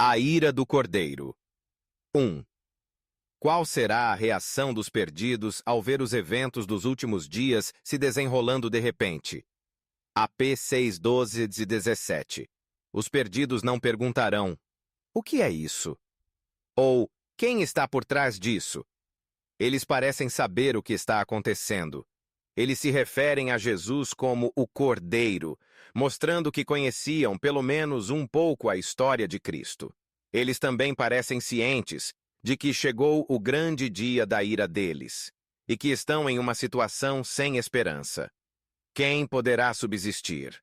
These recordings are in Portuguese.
A ira do Cordeiro. 1. Qual será a reação dos perdidos ao ver os eventos dos últimos dias se desenrolando de repente? AP 6:12-17. Os perdidos não perguntarão: o que é isso? Ou quem está por trás disso? Eles parecem saber o que está acontecendo. Eles se referem a Jesus como o Cordeiro, mostrando que conheciam pelo menos um pouco a história de Cristo. Eles também parecem cientes de que chegou o grande dia da ira deles, e que estão em uma situação sem esperança. Quem poderá subsistir?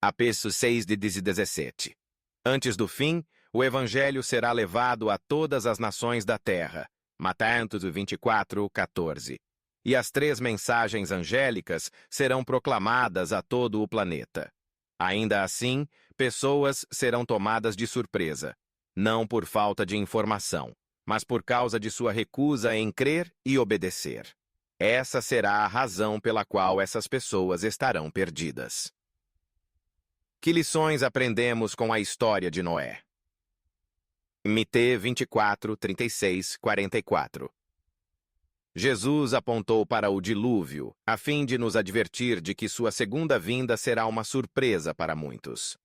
Apês 6:17. Antes do fim, o Evangelho será levado a todas as nações da terra. Mateus 24:14. E as 3 mensagens angélicas serão proclamadas a todo o planeta. Ainda assim, pessoas serão tomadas de surpresa, não por falta de informação, mas por causa de sua recusa em crer e obedecer. Essa será a razão pela qual essas pessoas estarão perdidas. Que lições aprendemos com a história de Noé? Mt 24:36-44. Jesus apontou para o dilúvio, a fim de nos advertir de que sua segunda vinda será uma surpresa para muitos.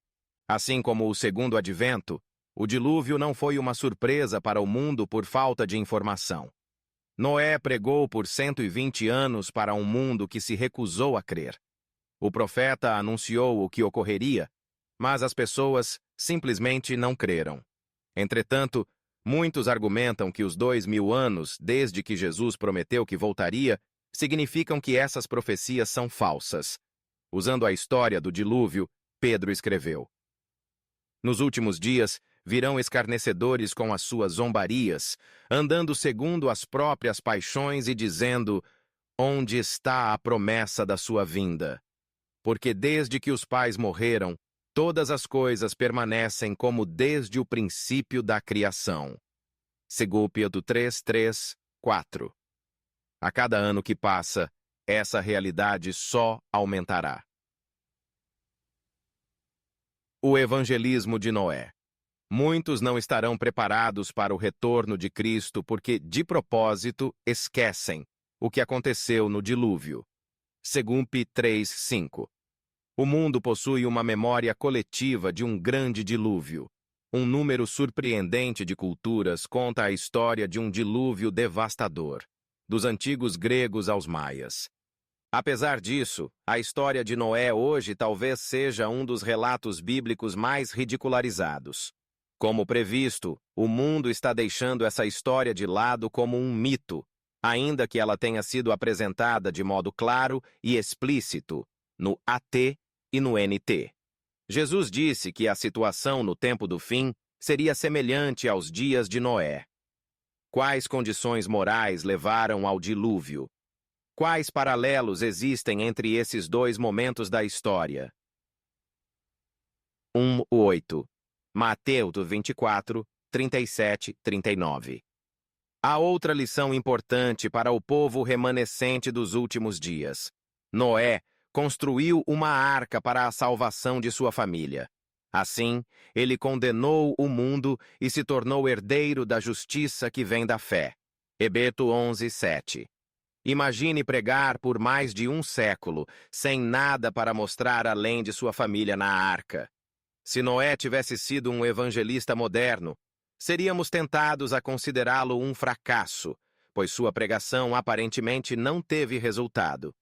Assim como o segundo advento, o dilúvio não foi uma surpresa para o mundo por falta de informação. Noé pregou por 120 anos para um mundo que se recusou a crer. O profeta anunciou o que ocorreria, mas as pessoas simplesmente não creram. Entretanto, muitos argumentam que os 2000 anos desde que Jesus prometeu que voltaria significam que essas profecias são falsas. Usando a história do dilúvio, Pedro escreveu: nos últimos dias virão escarnecedores com as suas zombarias, andando segundo as próprias paixões e dizendo: onde está a promessa da sua vinda? Porque desde que os pais morreram, todas as coisas permanecem como desde o princípio da criação. 2 Pedro 3:4. A cada ano que passa, essa realidade só aumentará. O evangelismo de Noé. Muitos não estarão preparados para o retorno de Cristo porque, de propósito, esquecem o que aconteceu no dilúvio. 2 P 3:5. O mundo possui uma memória coletiva de um grande dilúvio. Um número surpreendente de culturas conta a história de um dilúvio devastador, dos antigos gregos aos maias. Apesar disso, a história de Noé hoje talvez seja um dos relatos bíblicos mais ridicularizados. Como previsto, o mundo está deixando essa história de lado como um mito, ainda que ela tenha sido apresentada de modo claro e explícito no AT e no NT. Jesus disse que a situação no tempo do fim seria semelhante aos dias de Noé. Quais condições morais levaram ao dilúvio? Quais paralelos existem entre esses dois momentos da história? 1:8. Mateus 24:37-39. Há outra lição importante para o povo remanescente dos últimos dias. Noé construiu uma arca para a salvação de sua família. Assim, ele condenou o mundo e se tornou herdeiro da justiça que vem da fé. Hebreus 11:7. Imagine pregar por mais de um século, sem nada para mostrar além de sua família na arca. Se Noé tivesse sido um evangelista moderno, seríamos tentados a considerá-lo um fracasso, pois sua pregação aparentemente não teve resultado.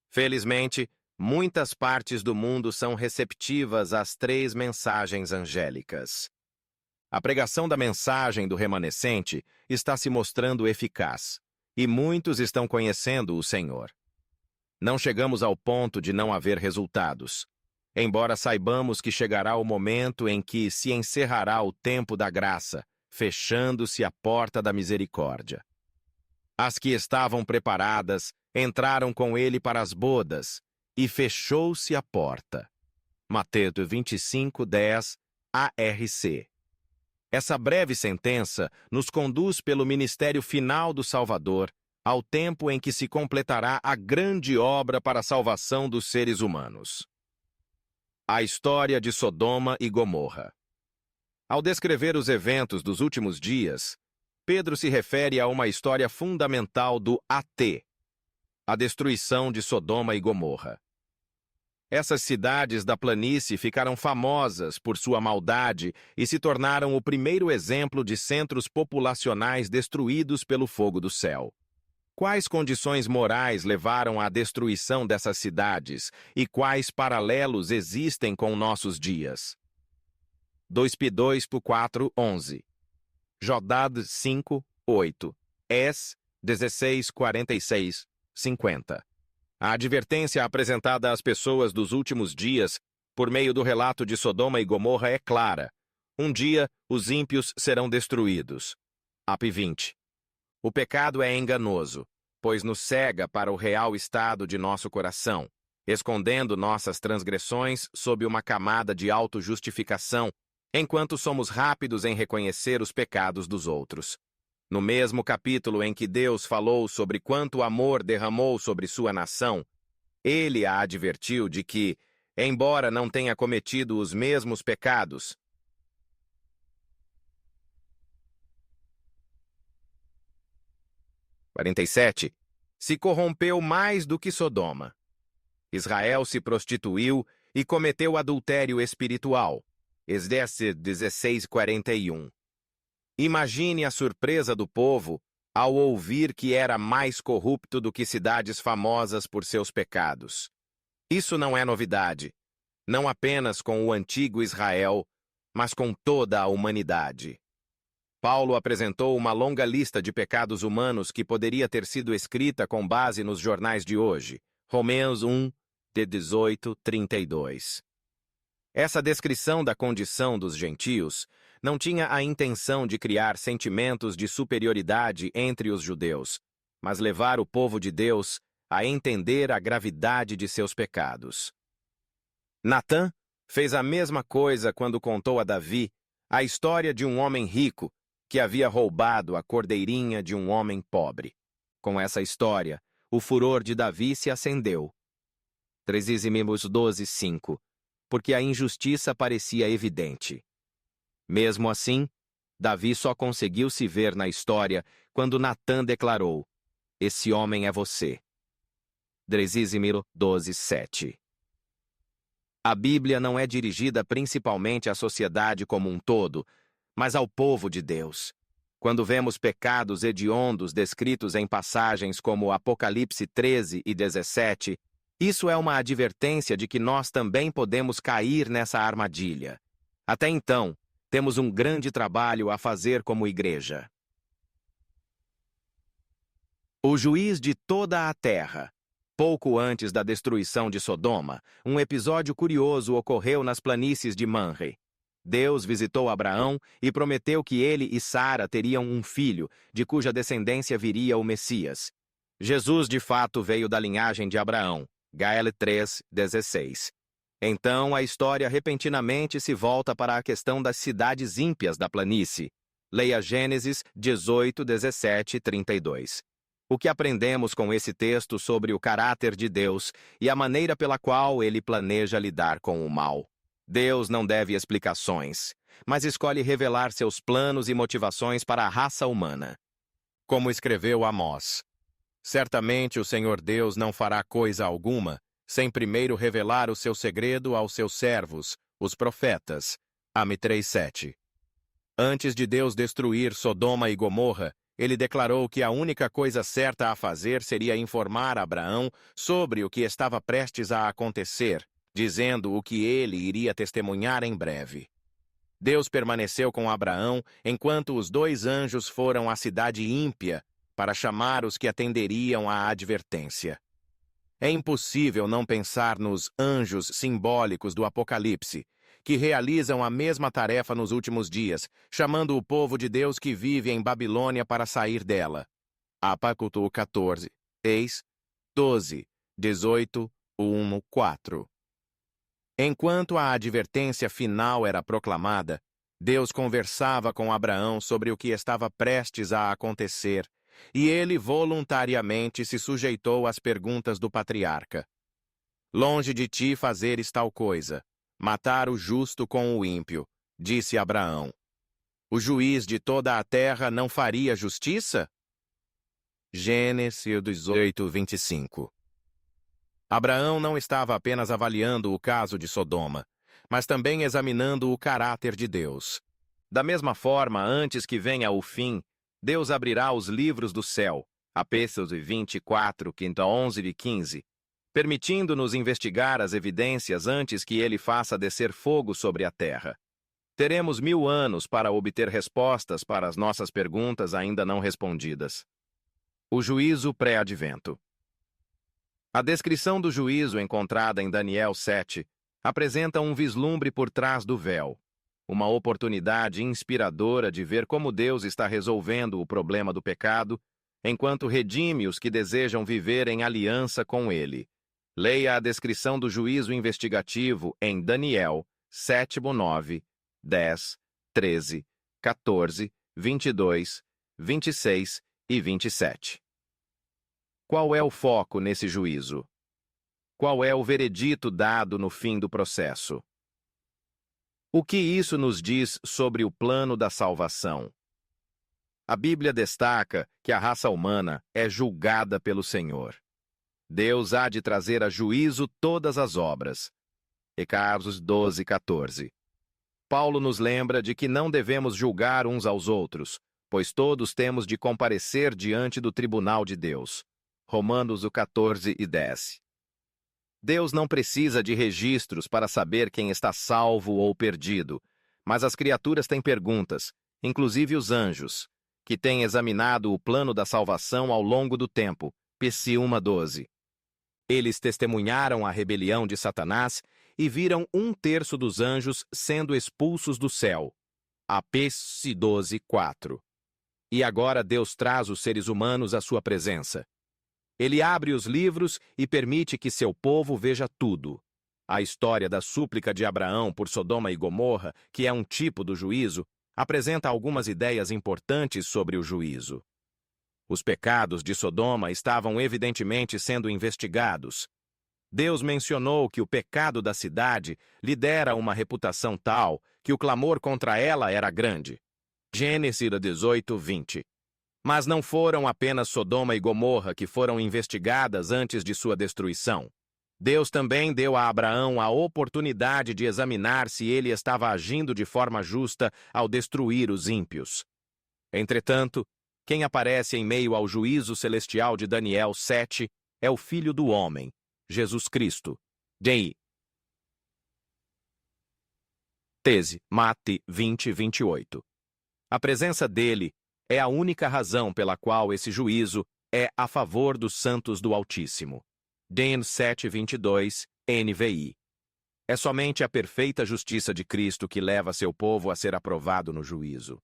Felizmente, muitas partes do mundo são receptivas às 3 mensagens angélicas. A pregação da mensagem do remanescente está se mostrando eficaz, e muitos estão conhecendo o Senhor. Não chegamos ao ponto de não haver resultados, embora saibamos que chegará o momento em que se encerrará o tempo da graça, fechando-se a porta da misericórdia. As que estavam preparadas entraram com ele para as bodas, e fechou-se a porta. Mateus 25:10 ARC. Essa breve sentença nos conduz pelo ministério final do Salvador, ao tempo em que se completará a grande obra para a salvação dos seres humanos. A história de Sodoma e Gomorra. Ao descrever os eventos dos últimos dias, Pedro se refere a uma história fundamental do AT, a destruição de Sodoma e Gomorra. Essas cidades da planície ficaram famosas por sua maldade e se tornaram o primeiro exemplo de centros populacionais destruídos pelo fogo do céu. Quais condições morais levaram à destruição dessas cidades e quais paralelos existem com nossos dias? 2 Pí 4:11, Jodad 5:8, Es 16:46-50. A advertência apresentada às pessoas dos últimos dias, por meio do relato de Sodoma e Gomorra, é clara. Um dia, os ímpios serão destruídos. Ap 20. O pecado é enganoso, pois nos cega para o real estado de nosso coração, escondendo nossas transgressões sob uma camada de autojustificação, enquanto somos rápidos em reconhecer os pecados dos outros. No mesmo capítulo em que Deus falou sobre quanto amor derramou sobre sua nação, ele a advertiu de que, embora não tenha cometido os mesmos pecados, 47, se corrompeu mais do que Sodoma. Israel se prostituiu e cometeu adultério espiritual. Esdras 16:41. Imagine a surpresa do povo ao ouvir que era mais corrupto do que cidades famosas por seus pecados. Isso não é novidade, não apenas com o antigo Israel, mas com toda a humanidade. Paulo apresentou uma longa lista de pecados humanos que poderia ter sido escrita com base nos jornais de hoje. Romanos 1:18-32. Essa descrição da condição dos gentios não tinha a intenção de criar sentimentos de superioridade entre os judeus, mas levar o povo de Deus a entender a gravidade de seus pecados. Natã fez a mesma coisa quando contou a Davi a história de um homem rico que havia roubado a cordeirinha de um homem pobre. Com essa história, o furor de Davi se acendeu. 3 12:5, porque a injustiça parecia evidente. Mesmo assim, Davi só conseguiu se ver na história quando Natã declarou: "Esse homem é você." 3 12:7. A Bíblia não é dirigida principalmente à sociedade como um todo, mas ao povo de Deus. Quando vemos pecados hediondos descritos em passagens como Apocalipse 13 e 17, isso é uma advertência de que nós também podemos cair nessa armadilha. Até então, temos um grande trabalho a fazer como igreja. O juiz de toda a terra. Pouco antes da destruição de Sodoma, um episódio curioso ocorreu nas planícies de Manre. Deus visitou Abraão e prometeu que ele e Sara teriam um filho, de cuja descendência viria o Messias. Jesus, de fato, veio da linhagem de Abraão. Gael 3:16. Então, a história repentinamente se volta para a questão das cidades ímpias da planície. Leia Gênesis 18, 17 e 32. O que aprendemos com esse texto sobre o caráter de Deus e a maneira pela qual ele planeja lidar com o mal? Deus não deve explicações, mas escolhe revelar seus planos e motivações para a raça humana. Como escreveu Amós: "Certamente o Senhor Deus não fará coisa alguma, sem primeiro revelar o seu segredo aos seus servos, os profetas." Am 3:7. Antes de Deus destruir Sodoma e Gomorra, ele declarou que a única coisa certa a fazer seria informar Abraão sobre o que estava prestes a acontecer, dizendo o que ele iria testemunhar em breve. Deus permaneceu com Abraão enquanto os 2 anjos foram à cidade ímpia para chamar os que atenderiam à advertência. É impossível não pensar nos anjos simbólicos do Apocalipse, que realizam a mesma tarefa nos últimos dias, chamando o povo de Deus que vive em Babilônia para sair dela. Apocalipse 14, 6, 12, 18, 1, 4. Enquanto a advertência final era proclamada, Deus conversava com Abraão sobre o que estava prestes a acontecer, e ele voluntariamente se sujeitou às perguntas do patriarca. "Longe de ti fazeres tal coisa, matar o justo com o ímpio", disse Abraão. O juiz de toda a terra não faria justiça? Gênesis 18, 25. Abraão não estava apenas avaliando o caso de Sodoma, mas também examinando o caráter de Deus. Da mesma forma, antes que venha o fim, Deus abrirá os livros do céu, Apocalipse 24, 11 e 15, permitindo-nos investigar as evidências antes que ele faça descer fogo sobre a terra. Teremos 1000 anos para obter respostas para as nossas perguntas ainda não respondidas. O juízo pré-advento. A descrição do juízo encontrada em Daniel 7 apresenta um vislumbre por trás do véu, uma oportunidade inspiradora de ver como Deus está resolvendo o problema do pecado, enquanto redime os que desejam viver em aliança com Ele. Leia a descrição do juízo investigativo em Daniel 7, 9, 10, 13, 14, 22, 26 e 27. Qual é o foco nesse juízo? Qual é o veredito dado no fim do processo? O que isso nos diz sobre o plano da salvação? A Bíblia destaca que a raça humana é julgada pelo Senhor. Deus há de trazer a juízo todas as obras. Eclesiastes 12, 14. Paulo nos lembra de que não devemos julgar uns aos outros, pois todos temos de comparecer diante do tribunal de Deus. Romanos 14 e 10. Deus não precisa de registros para saber quem está salvo ou perdido, mas as criaturas têm perguntas, inclusive os anjos, que têm examinado o plano da salvação ao longo do tempo. Psi 1:12. Eles testemunharam a rebelião de Satanás e viram 1/3 dos anjos sendo expulsos do céu. Apocalipse 12:4. E agora Deus traz os seres humanos à sua presença. Ele abre os livros e permite que seu povo veja tudo. A história da súplica de Abraão por Sodoma e Gomorra, que é um tipo do juízo, apresenta algumas ideias importantes sobre o juízo. Os pecados de Sodoma estavam evidentemente sendo investigados. Deus mencionou que o pecado da cidade lhe dera uma reputação tal que o clamor contra ela era grande. Gênesis 18, 20. Mas não foram apenas Sodoma e Gomorra que foram investigadas antes de sua destruição. Deus também deu a Abraão a oportunidade de examinar se ele estava agindo de forma justa ao destruir os ímpios. Entretanto, quem aparece em meio ao juízo celestial de Daniel 7 é o Filho do Homem, Jesus Cristo. J. Tese, Mate 20, 28. A presença dele é a única razão pela qual esse juízo é a favor dos santos do Altíssimo. Dan 7:22, NVI. É somente a perfeita justiça de Cristo que leva seu povo a ser aprovado no juízo.